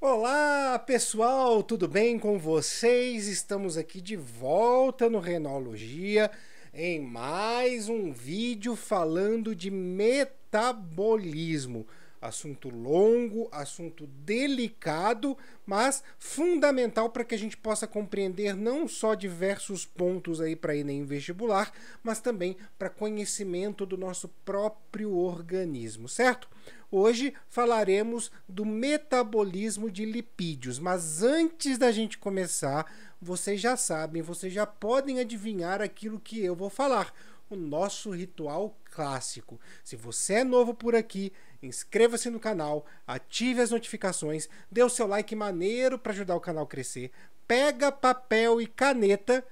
Olá pessoal, tudo bem com vocês? Estamos aqui de volta no Renologia em mais um vídeo falando de metabolismo. Assunto longo, assunto delicado, mas fundamental para que a gente possa compreender não só diversos pontos aí para Enem vestibular, mas também para conhecimento do nosso próprio organismo, certo? Hoje falaremos do metabolismo de lipídios, mas antes da gente começar, vocês já sabem, vocês já podem adivinhar aquilo que eu vou falar, o nosso ritual clássico. Se você é novo por aqui, inscreva-se no canal, ative as notificações, dê o seu like maneiro para ajudar o canal a crescer, pega papel e caneta,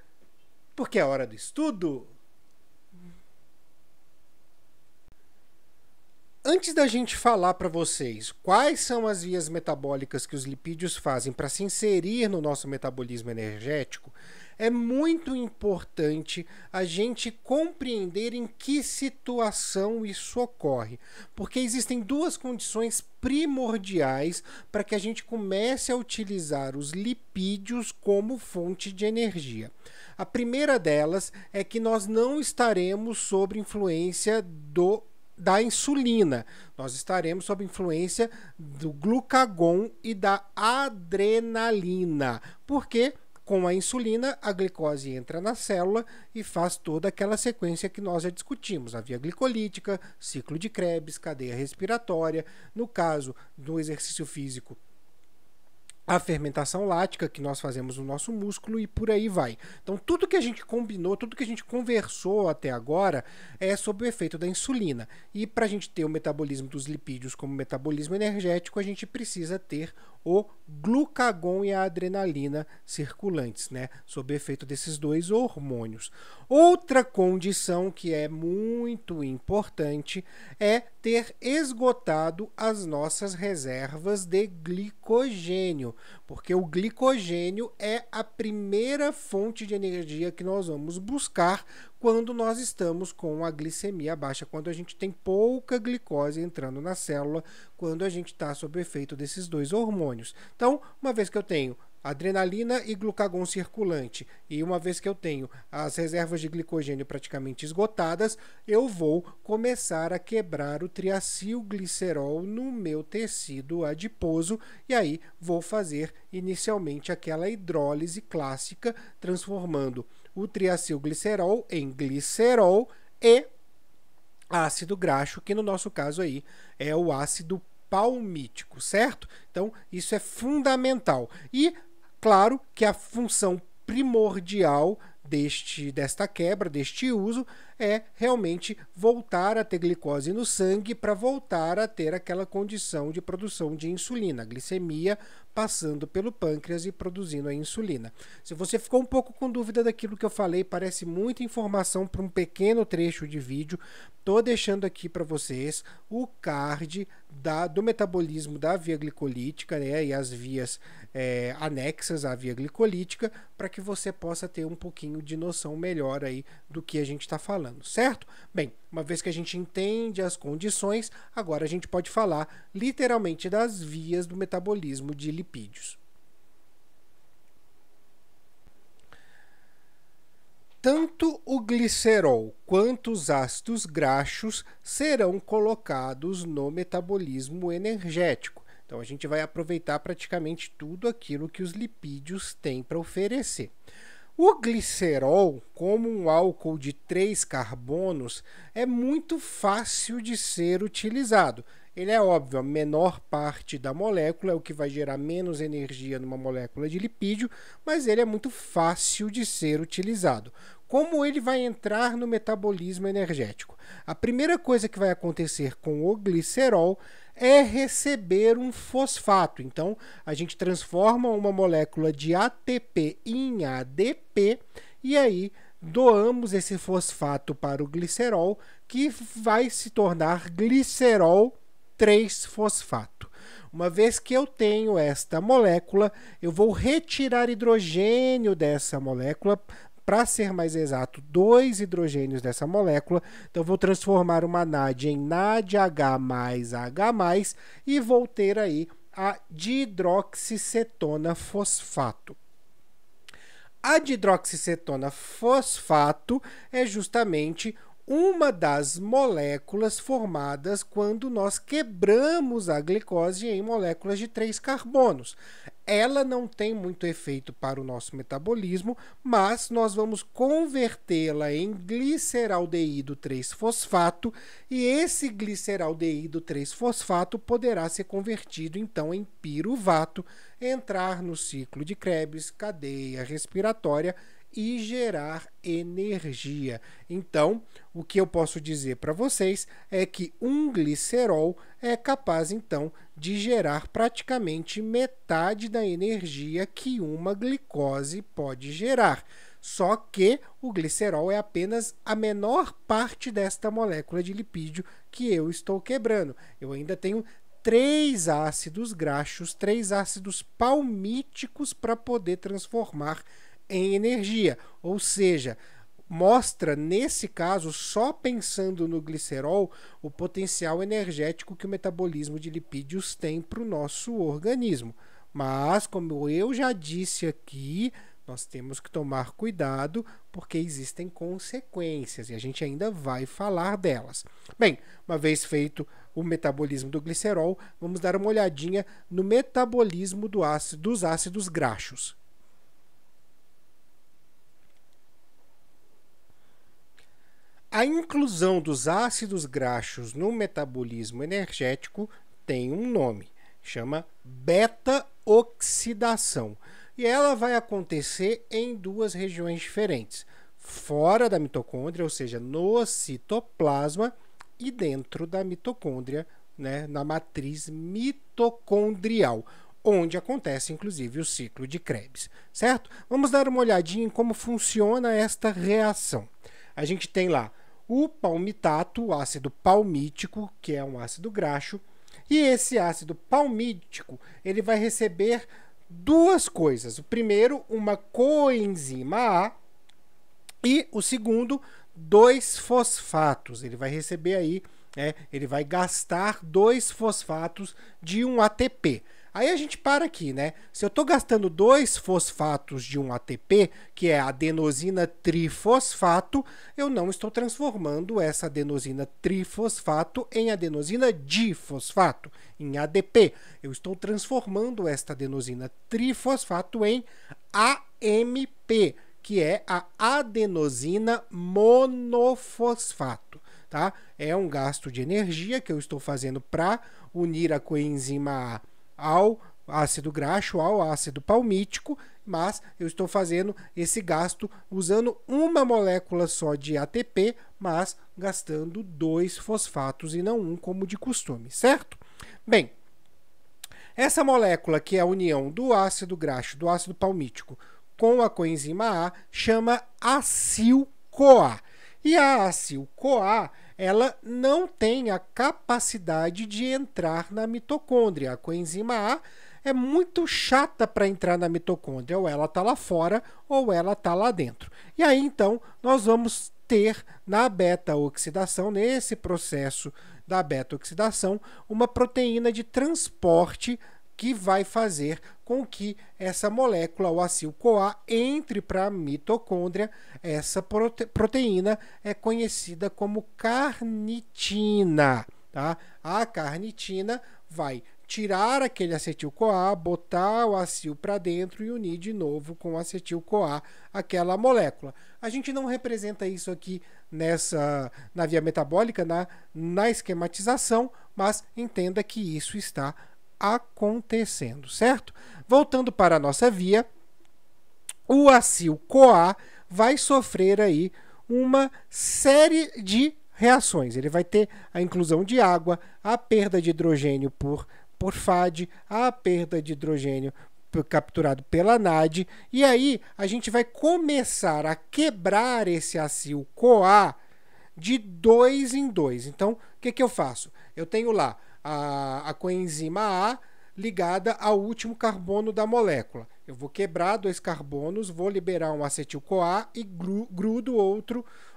porque é hora do estudo! Antes da gente falar para vocês quais são as vias metabólicas que os lipídios fazem para se inserir no nosso metabolismo energético, é muito importante a gente compreender em que situação isso ocorre, porque existem duas condições primordiais para que a gente comece a utilizar os lipídios como fonte de energia. A primeira delas é que nós não estaremos sob influência da insulina. Nós estaremos sob influência do glucagon e da adrenalina. Porque com a insulina, a glicose entra na célula e faz toda aquela sequência que nós já discutimos. A via glicolítica, ciclo de Krebs, cadeia respiratória. No caso do exercício físico, a fermentação lática que nós fazemos no nosso músculo e por aí vai. Então, tudo que a gente combinou, tudo que a gente conversou até agora é sobre o efeito da insulina. E para a gente ter o metabolismo dos lipídios como metabolismo energético, a gente precisa ter o glucagon e a adrenalina circulantes, né? Sob o efeito desses dois hormônios. Outra condição que é muito importante é ter esgotado as nossas reservas de glicogênio, porque o glicogênio é a primeira fonte de energia que nós vamos buscar quando nós estamos com a glicemia baixa, quando a gente tem pouca glicose entrando na célula, quando a gente está sob o efeito desses dois hormônios. Então, uma vez que eu tenho adrenalina e glucagon circulante, e uma vez que eu tenho as reservas de glicogênio praticamente esgotadas, eu vou começar a quebrar o triacilglicerol no meu tecido adiposo, e aí vou fazer inicialmente aquela hidrólise clássica, transformando o triacilglicerol em glicerol e ácido graxo, que no nosso caso aí é o ácido palmítico, certo? Então, isso é fundamental. E, claro, que a função primordial desta quebra, deste uso, é realmente voltar a ter glicose no sangue para voltar a ter aquela condição de produção de insulina, a glicemia passando pelo pâncreas e produzindo a insulina. Se você ficou um pouco com dúvida daquilo que eu falei, parece muita informação para um pequeno trecho de vídeo, estou deixando aqui para vocês o card do metabolismo da via glicolítica, né, e as vias anexas à via glicolítica, para que você possa ter um pouquinho de noção melhor aí do que a gente está falando, certo? Bem, uma vez que a gente entende as condições, agora a gente pode falar literalmente das vias do metabolismo de lipídios. Tanto o glicerol quanto os ácidos graxos serão colocados no metabolismo energético. Então, a gente vai aproveitar praticamente tudo aquilo que os lipídios têm para oferecer. O glicerol, como um álcool de 3 carbonos, é muito fácil de ser utilizado. Ele é óbvio, a menor parte da molécula é o que vai gerar menos energia numa molécula de lipídio, mas ele é muito fácil de ser utilizado. Como ele vai entrar no metabolismo energético? A primeira coisa que vai acontecer com o glicerol é receber um fosfato. Então, a gente transforma uma molécula de ATP em ADP e aí doamos esse fosfato para o glicerol, que vai se tornar glicerol 3-fosfato. Uma vez que eu tenho esta molécula, eu vou retirar hidrogênio dessa molécula, para ser mais exato, 2 hidrogênios dessa molécula. Então, vou transformar uma NAD em NADH mais H+, e vou ter aí a dihidroxicetona fosfato. A dihidroxicetona fosfato é justamente uma das moléculas formadas quando nós quebramos a glicose em moléculas de 3 carbonos. Ela não tem muito efeito para o nosso metabolismo, mas nós vamos convertê-la em gliceraldeído 3-fosfato e esse gliceraldeído 3-fosfato poderá ser convertido então em piruvato, entrar no ciclo de Krebs, cadeia respiratória e gerar energia. Então, o que eu posso dizer para vocês é que um glicerol é capaz, então, de gerar praticamente metade da energia que uma glicose pode gerar. Só que o glicerol é apenas a menor parte desta molécula de lipídio que eu estou quebrando. Eu ainda tenho 3 ácidos graxos, 3 ácidos palmíticos para poder transformar em energia, ou seja, mostra nesse caso, só pensando no glicerol, o potencial energético que o metabolismo de lipídios tem para o nosso organismo. Mas, como eu já disse aqui, nós temos que tomar cuidado porque existem consequências e a gente ainda vai falar delas. Bem, uma vez feito o metabolismo do glicerol, vamos dar uma olhadinha no metabolismo dos ácidos graxos. A inclusão dos ácidos graxos no metabolismo energético tem um nome, chama beta-oxidação. E ela vai acontecer em 2 regiões diferentes, fora da mitocôndria, ou seja, no citoplasma, e dentro da mitocôndria, né, na matriz mitocondrial, onde acontece inclusive o ciclo de Krebs, certo? Vamos dar uma olhadinha em como funciona esta reação. A gente tem lá o palmitato, o ácido palmítico, que é um ácido graxo, e esse ácido palmítico ele vai receber 2 coisas. O primeiro, uma coenzima A, e o segundo, 2 fosfatos. Ele vai receber aí, ele vai gastar 2 fosfatos de um ATP. Aí a gente para aqui, né? Se eu estou gastando 2 fosfatos de um ATP, que é adenosina trifosfato, eu não estou transformando essa adenosina trifosfato em adenosina difosfato, em ADP. Eu estou transformando esta adenosina trifosfato em AMP, que é a adenosina monofosfato. Tá? É um gasto de energia que eu estou fazendo para unir a coenzima A ao ácido graxo, ao ácido palmítico, mas eu estou fazendo esse gasto usando uma molécula só de ATP, mas gastando 2 fosfatos e não um como de costume, certo? Bem, essa molécula que é a união do ácido graxo, do ácido palmítico com a coenzima A, chama acil-CoA. E a acil-CoA, ela não tem a capacidade de entrar na mitocôndria. A coenzima A é muito chata para entrar na mitocôndria, ou ela está lá fora, ou ela está lá dentro. E aí, então, nós vamos ter na beta-oxidação, nesse processo da beta-oxidação, uma proteína de transporte que vai fazer com que essa molécula, o acil-CoA, entre para a mitocôndria. Essa proteína é conhecida como carnitina. Tá? A carnitina vai tirar aquele acetil-CoA, botar o acil para dentro e unir de novo com o acetil-CoA aquela molécula. A gente não representa isso aqui na via metabólica, na esquematização, mas entenda que isso está acontecendo, certo? Voltando para a nossa via, o acil-CoA vai sofrer aí uma série de reações. Ele vai ter a inclusão de água, a perda de hidrogênio por FAD, a perda de hidrogênio capturado pela NAD, e aí a gente vai começar a quebrar esse acil-CoA de 2 em 2. Então, o que eu faço? Eu tenho lá a coenzima A ligada ao último carbono da molécula. Eu vou quebrar 2 carbonos, vou liberar um acetil-CoA e grudo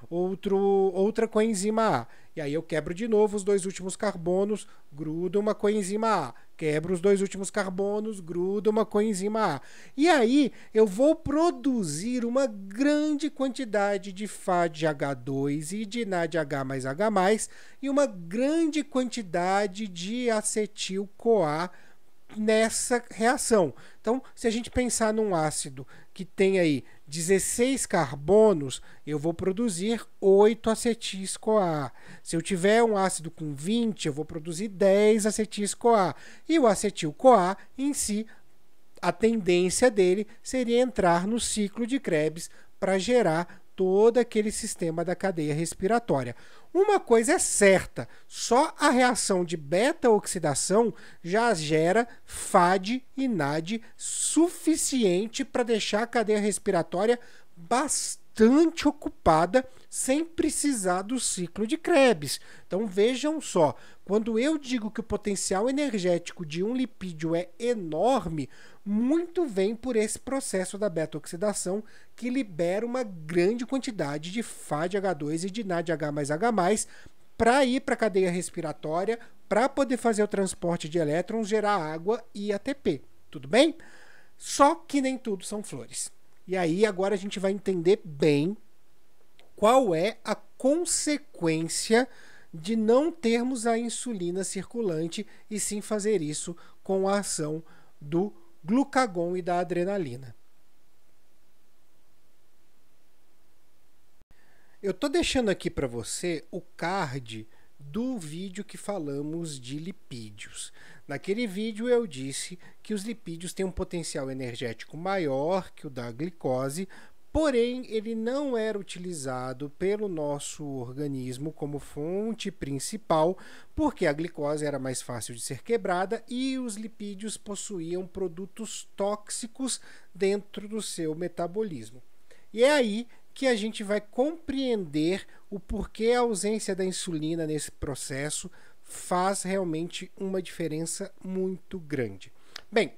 outra coenzima A. E aí eu quebro de novo os 2 últimos carbonos, grudo uma coenzima A. Quebra os dois últimos carbonos, gruda uma coenzima A. E aí eu vou produzir uma grande quantidade de FADH2 e de NADH mais H+, e uma grande quantidade de acetil-CoA nessa reação. Então, se a gente pensar num ácido que tem aí 16 carbonos, eu vou produzir 8 acetis-CoA. Se eu tiver um ácido com 20, eu vou produzir 10 acetis-CoA. E o acetil-CoA em si, a tendência dele seria entrar no ciclo de Krebs para gerar todo aquele sistema da cadeia respiratória. Uma coisa é certa, só a reação de beta-oxidação já gera FAD e NAD suficiente para deixar a cadeia respiratória bastante ocupada sem precisar do ciclo de Krebs. Então vejam só, quando eu digo que o potencial energético de um lipídio é enorme, muito vem por esse processo da beta-oxidação que libera uma grande quantidade de FADH2 e de NADH mais H+, para ir para a cadeia respiratória, para poder fazer o transporte de elétrons, gerar água e ATP. Tudo bem? Só que nem tudo são flores. E aí agora a gente vai entender bem qual é a consequência de não termos a insulina circulante e sim fazer isso com a ação do glucagon e da adrenalina. Eu estou deixando aqui para você o card do vídeo que falamos de lipídios. Naquele vídeo eu disse que os lipídios têm um potencial energético maior que o da glicose, porém ele não era utilizado pelo nosso organismo como fonte principal, porque a glicose era mais fácil de ser quebrada e os lipídios possuíam produtos tóxicos dentro do seu metabolismo. E é aí que a gente vai compreender o porquê a ausência da insulina nesse processo faz realmente uma diferença muito grande. Bem,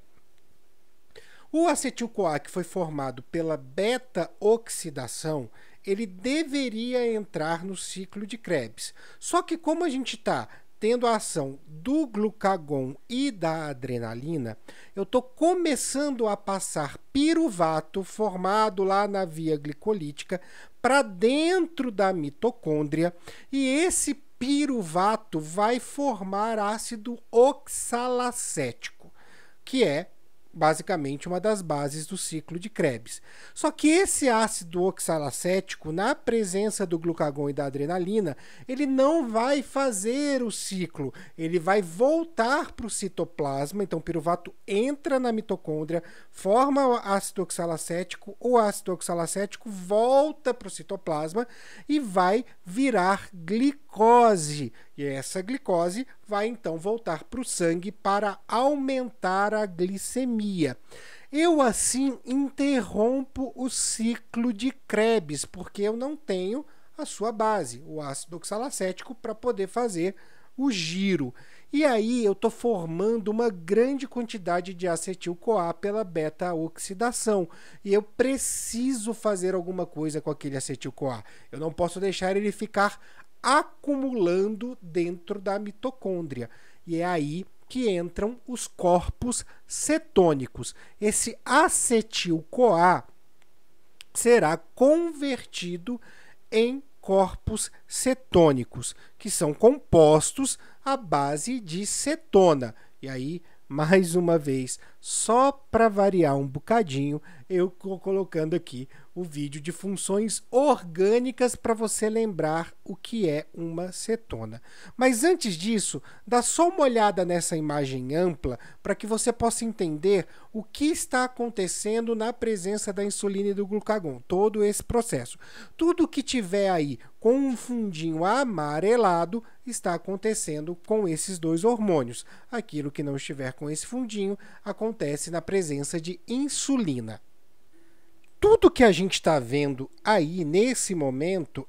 o acetil-CoA que foi formado pela beta-oxidação, ele deveria entrar no ciclo de Krebs. Só que como a gente está tendo a ação do glucagon e da adrenalina, eu estou começando a passar piruvato formado lá na via glicolítica para dentro da mitocôndria, e esse piruvato vai formar ácido oxalacético, que é basicamente uma das bases do ciclo de Krebs. Só que esse ácido oxalacético, na presença do glucagon e da adrenalina, ele não vai fazer o ciclo, ele vai voltar para o citoplasma. Então o piruvato entra na mitocôndria, forma o ácido oxalacético volta para o citoplasma e vai virar glicose. E essa glicose vai então voltar para o sangue para aumentar a glicemia. Eu assim interrompo o ciclo de Krebs, porque eu não tenho a sua base, o ácido oxalacético, para poder fazer o giro. E aí eu estou formando uma grande quantidade de acetil-CoA pela beta-oxidação. E eu preciso fazer alguma coisa com aquele acetil-CoA. Eu não posso deixar ele ficar acumulando dentro da mitocôndria. E é aí que entram os corpos cetônicos. Esse acetil-CoA será convertido em corpos cetônicos, que são compostos à base de cetona. E aí, mais uma vez, só para variar um bocadinho, eu estou colocando aqui o vídeo de funções orgânicas para você lembrar o que é uma cetona. Mas antes disso, dá só uma olhada nessa imagem ampla para que você possa entender o que está acontecendo na presença da insulina e do glucagon, todo esse processo. Tudo que tiver aí com um fundinho amarelado está acontecendo com esses dois hormônios. Aquilo que não estiver com esse fundinho acontece na presença de insulina. Tudo que a gente está vendo aí nesse momento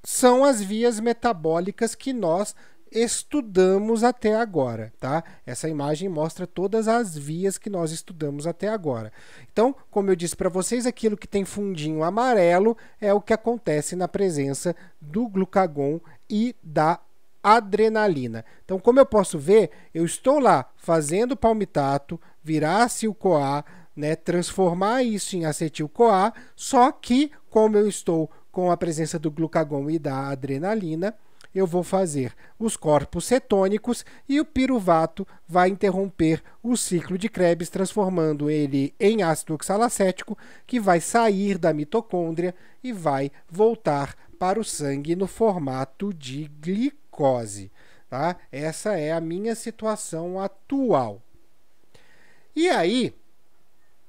são as vias metabólicas que nós estudamos até agora, tá? Essa imagem mostra todas as vias que nós estudamos até agora. Então, como eu disse para vocês, aquilo que tem fundinho amarelo é o que acontece na presença do glucagon e da adrenalina. Então, como eu posso ver, eu estou lá fazendo palmitato, virar acetil-CoA, né, transformar isso em acetil-CoA, só que, como eu estou com a presença do glucagon e da adrenalina, eu vou fazer os corpos cetônicos e o piruvato vai interromper o ciclo de Krebs, transformando ele em ácido oxalacético, que vai sair da mitocôndria e vai voltar para o sangue no formato de glicose. Tá? Essa é a minha situação atual. E aí,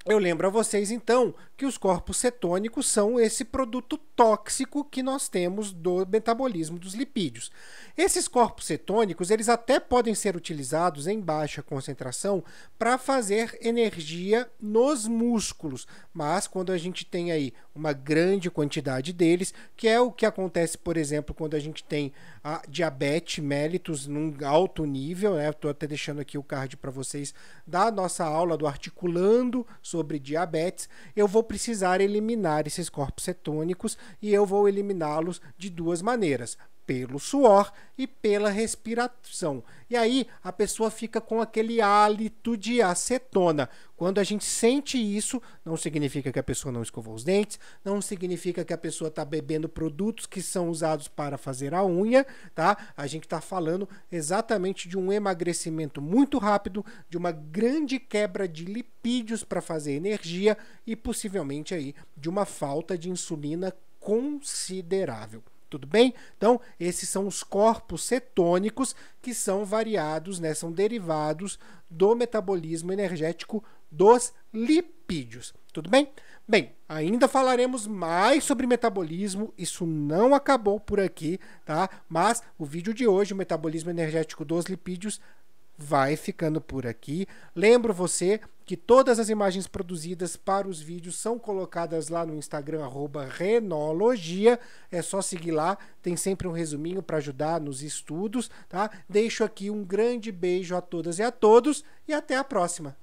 eu lembro a vocês, então, que os corpos cetônicos são esse produto tóxico que nós temos do metabolismo dos lipídios. Esses corpos cetônicos, eles até podem ser utilizados em baixa concentração para fazer energia nos músculos, mas quando a gente tem aí uma grande quantidade deles, que é o que acontece, por exemplo, quando a gente tem a diabetes mellitus num alto nível, né? Estou até deixando aqui o card para vocês da nossa aula do Articulando sobre diabetes, eu vou precisar eliminar esses corpos cetônicos e eu vou eliminá-los de duas maneiras, pelo suor e pela respiração. E aí a pessoa fica com aquele hálito de acetona. Quando a gente sente isso, não significa que a pessoa não escovou os dentes, não significa que a pessoa está bebendo produtos que são usados para fazer a unha, tá? A gente está falando exatamente de um emagrecimento muito rápido, de uma grande quebra de lipídios para fazer energia e possivelmente aí de uma falta de insulina considerável. Tudo bem? Então, esses são os corpos cetônicos que são variados, né? São derivados do metabolismo energético dos lipídios. Tudo bem? Bem, ainda falaremos mais sobre metabolismo, isso não acabou por aqui, tá? Mas o vídeo de hoje, o metabolismo energético dos lipídios, vai ficando por aqui. Lembro você que todas as imagens produzidas para os vídeos são colocadas lá no Instagram, @renologia. É só seguir lá, tem sempre um resuminho para ajudar nos estudos, tá? Deixo aqui um grande beijo a todas e a todos e até a próxima.